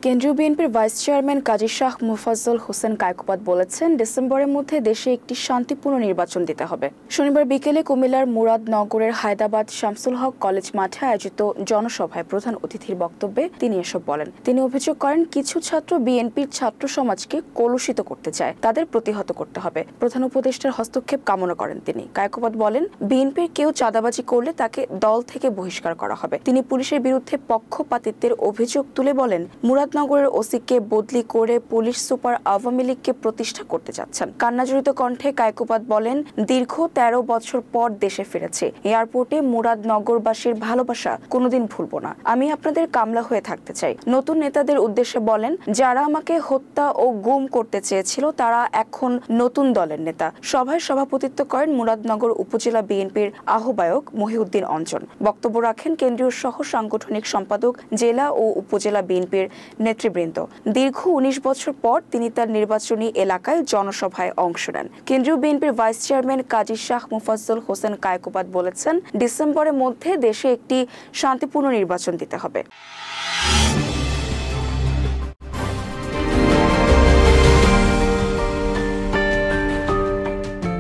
কেন্দ্রীয় বিএনপির vice chairman কাজী শাহ মোফাজ্জল হোসেন কায়কোবাদ বলেছেন, ডিসেম্বরের মধ্যে দেশে একটি শান্তিপূর্ণ নির্বাচন দিতে হবে। শনিবার বিকেলে কুমিল্লার মুরাদনগরের হায়দ্রাবাদ শামসুল হক কলেজ মাঠে আয়োজিত জনসভায় প্রধান অতিথির বক্তব্যে তিনি এসব বলেন। তিনি অভিযোগ করেন, কিছু ছাত্র বিএনপির ছাত্র সমাজকে কলুষিত করতে চায়, তাদের প্রতিহত করতে হবে। প্রধান উপদেষ্টার হস্তক্ষেপ কামনা করেন তিনি। কায়কোবাদ বলেন, বিএনপির কেউ চাঁদাবাজি করলে তাকে দল থেকে বহিষ্কার করা হবে। তিনি পুলিশের বিরুদ্ধে পক্ষপাতিত্বের অভিযোগ তুলে বলেন, মুরাদনগরের ওসিকে বদলি করে পুলিশ সুপার আওয়ামী লীগকে প্রতিষ্ঠা করতে যাচ্ছেন। কান্নাজড়িত কণ্ঠে কায়কোবাদ বলেন, দীর্ঘ 13 বছর পর দেশে ফিরেছে। এয়ারপোর্টে মুরাদনগরবাসীর ভালোবাসা কোনোদিন ভুলব না। আমি আপনাদের কামলা হয়ে থাকতে চাই। নতুন নেতাদের উদ্দেশ্যে বলেন, যারা আমাকে হত্যা ও গুম করতে চেয়েছিল তারা এখন নতুন দলের নেতা। সভায় সভাপতিত্ব করেন মুরাদনগর উপজেলা বিএনপির আহ্বায়ক মহিউদ্দিন অঞ্জন। বক্তব্য রাখেন কেন্দ্রীয় সহ সাংগঠনিক সম্পাদক, জেলা ও উপজেলা বিএনপির নেতৃবৃন্দ। দীর্ঘ 19 বছর পর তিনি তার নির্বাচনী এলাকায় জনসভায় অংশ নেন। কেন্দ্রীয় বিএনপির ভাইস চেয়ারম্যান কাজী শাহ মোফাজ্জল হোসেন কায়কোবাদ বলেছেন, ডিসেম্বরের মধ্যে দেশে একটি শান্তিপূর্ণ নির্বাচন দিতে হবে।